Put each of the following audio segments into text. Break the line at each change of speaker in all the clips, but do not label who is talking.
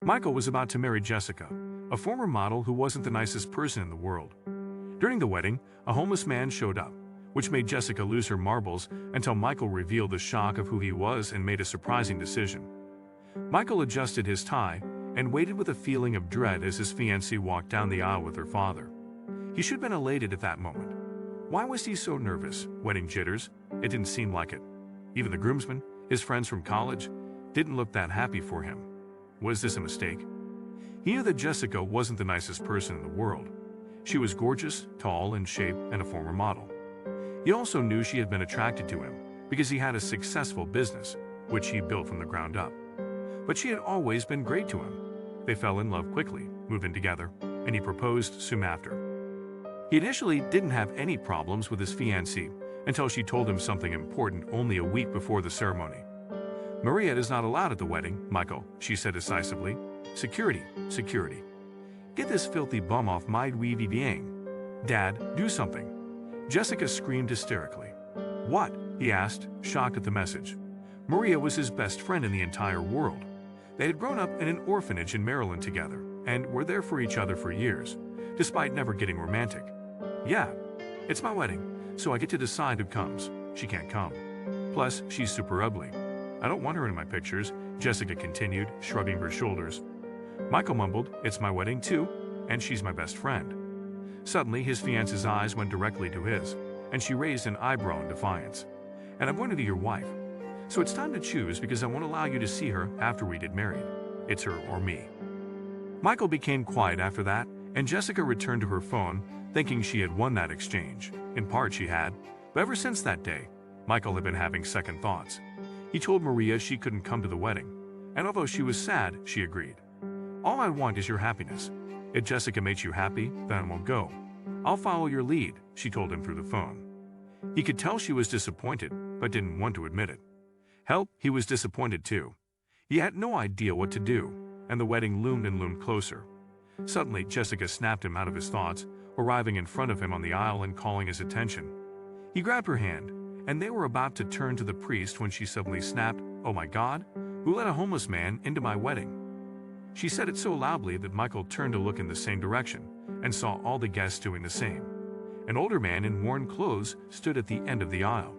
Michael was about to marry Jessica, a former model who wasn't the nicest person in the world. During the wedding, a homeless man showed up, which made Jessica lose her marbles until Michael revealed the shock of who he was and made a surprising decision. Michael adjusted his tie and waited with a feeling of dread as his fiancée walked down the aisle with her father. He should have been elated at that moment. Why was he so nervous? Wedding jitters? It didn't seem like it. Even the groomsmen, his friends from college, didn't look that happy for him. Was this a mistake? He knew that Jessica wasn't the nicest person in the world. She was gorgeous, tall in shape, and a former model. He also knew she had been attracted to him because he had a successful business, which he built from the ground up. But she had always been great to him. They fell in love quickly, moved in together, and he proposed soon after. He initially didn't have any problems with his fiancée until she told him something important only a week before the ceremony. "Maria is not allowed at the wedding, Michael," she said decisively. "Security, security. Get this filthy bum off my weedy dang. Dad, do something." Jessica screamed hysterically. "What?" he asked, shocked at the message. Maria was his best friend in the entire world. They had grown up in an orphanage in Maryland together and were there for each other for years, despite never getting romantic. "Yeah, it's my wedding, so I get to decide who comes. She can't come. Plus, she's super ugly. I don't want her in my pictures," Jessica continued, shrugging her shoulders. Michael mumbled, "It's my wedding too, and she's my best friend." Suddenly, his fiancée's eyes went directly to his, and she raised an eyebrow in defiance. "And I'm going to be your wife. So it's time to choose because I won't allow you to see her after we get married. It's her or me." Michael became quiet after that, and Jessica returned to her phone, thinking she had won that exchange. In part she had, but ever since that day, Michael had been having second thoughts. He told Maria she couldn't come to the wedding, and although she was sad, she agreed. "All I want is your happiness. If Jessica makes you happy, then I won't go. I'll follow your lead," she told him through the phone. He could tell she was disappointed, but didn't want to admit it. Hell, he was disappointed too. He had no idea what to do, and the wedding loomed and loomed closer. Suddenly, Jessica snapped him out of his thoughts, arriving in front of him on the aisle and calling his attention. He grabbed her hand, and they were about to turn to the priest when she suddenly snapped, "Oh my God, who let a homeless man into my wedding?" She said it so loudly that Michael turned to look in the same direction and saw all the guests doing the same. An older man in worn clothes stood at the end of the aisle.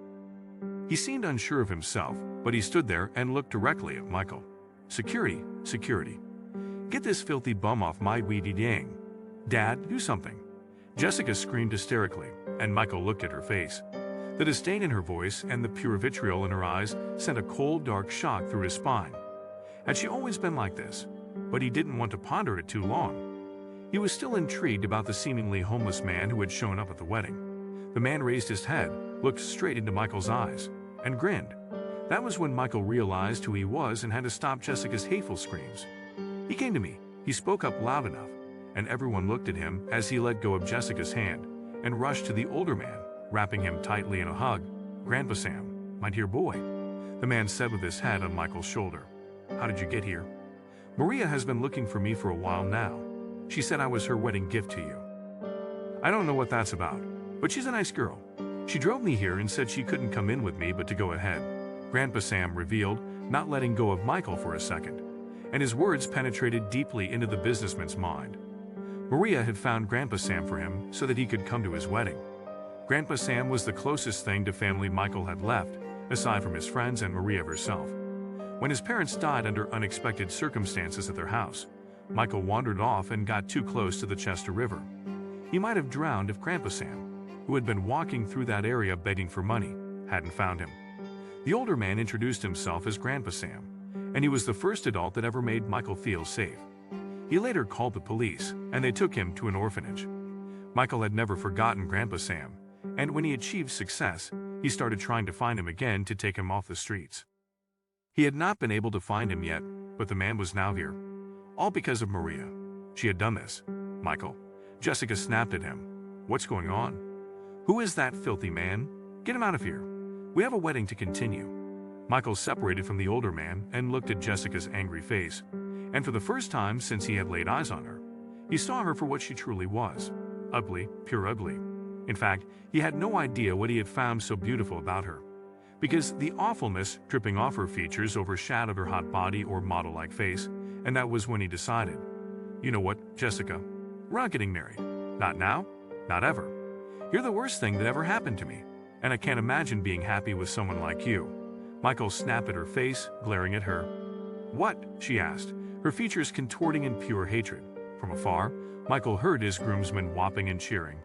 He seemed unsure of himself, but he stood there and looked directly at Michael. "Security, security. Get this filthy bum off my weedy dang. Dad, do something." Jessica screamed hysterically, and Michael looked at her face. The disdain in her voice and the pure vitriol in her eyes sent a cold, dark shock through his spine. Had she always been like this? But he didn't want to ponder it too long. He was still intrigued about the seemingly homeless man who had shown up at the wedding. The man raised his head, looked straight into Michael's eyes, and grinned. That was when Michael realized who he was and had to stop Jessica's hateful screams. "He came to me," he spoke up loud enough, and everyone looked at him as he let go of Jessica's hand and rushed to the older man, wrapping him tightly in a hug. "Grandpa Sam, my dear boy," the man said with his head on Michael's shoulder. "How did you get here?" "Maria has been looking for me for a while now. She said I was her wedding gift to you." "I don't know what that's about, but she's a nice girl. She drove me here and said she couldn't come in with me but to go ahead," Grandpa Sam revealed, not letting go of Michael for a second, and his words penetrated deeply into the businessman's mind. Maria had found Grandpa Sam for him so that he could come to his wedding. Grandpa Sam was the closest thing to family Michael had left, aside from his friends and Maria herself. When his parents died under unexpected circumstances at their house, Michael wandered off and got too close to the Chester River. He might have drowned if Grandpa Sam, who had been walking through that area begging for money, hadn't found him. The older man introduced himself as Grandpa Sam, and he was the first adult that ever made Michael feel safe. He later called the police, and they took him to an orphanage. Michael had never forgotten Grandpa Sam, and when he achieved success, he started trying to find him again to take him off the streets. He had not been able to find him yet, but the man was now here. All because of Maria. She had done this. "Michael," Jessica snapped at him. "What's going on? Who is that filthy man? Get him out of here. We have a wedding to continue." Michael separated from the older man and looked at Jessica's angry face, and for the first time since he had laid eyes on her, he saw her for what she truly was. Ugly, pure ugly. In fact, he had no idea what he had found so beautiful about her, because the awfulness dripping off her features overshadowed her hot body or model-like face, And that was when he decided, "You know what, Jessica? We're not getting married. Not now, not ever. You're the worst thing that ever happened to me, and I can't imagine being happy with someone like you." Michael snapped at her face, glaring at her. "What?" she asked, her features contorting in pure hatred. From afar, Michael heard his groomsmen whopping and cheering.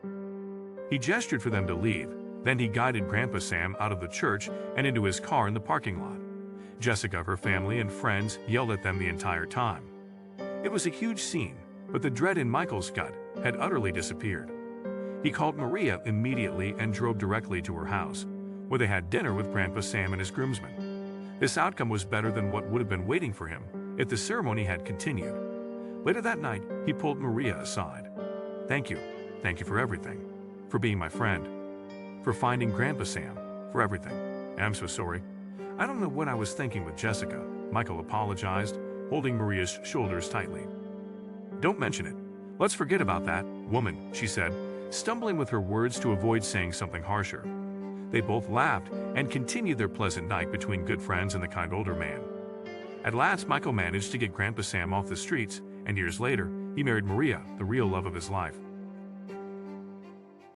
He gestured for them to leave, then he guided Grandpa Sam out of the church and into his car in the parking lot. Jessica, her family, and friends yelled at them the entire time. It was a huge scene, but the dread in Michael's gut had utterly disappeared. He called Maria immediately and drove directly to her house, where they had dinner with Grandpa Sam and his groomsmen. This outcome was better than what would have been waiting for him if the ceremony had continued. Later that night, he pulled Maria aside. Thank you for everything. For being my friend. For finding Grandpa Sam. For everything. I'm so sorry. I don't know what I was thinking with Jessica," Michael apologized, holding Maria's shoulders tightly. "Don't mention it. Let's forget about that, woman," she said, stumbling with her words to avoid saying something harsher. They both laughed and continued their pleasant night between good friends and the kind older man. At last, Michael managed to get Grandpa Sam off the streets, and years later, he married Maria, the real love of his life.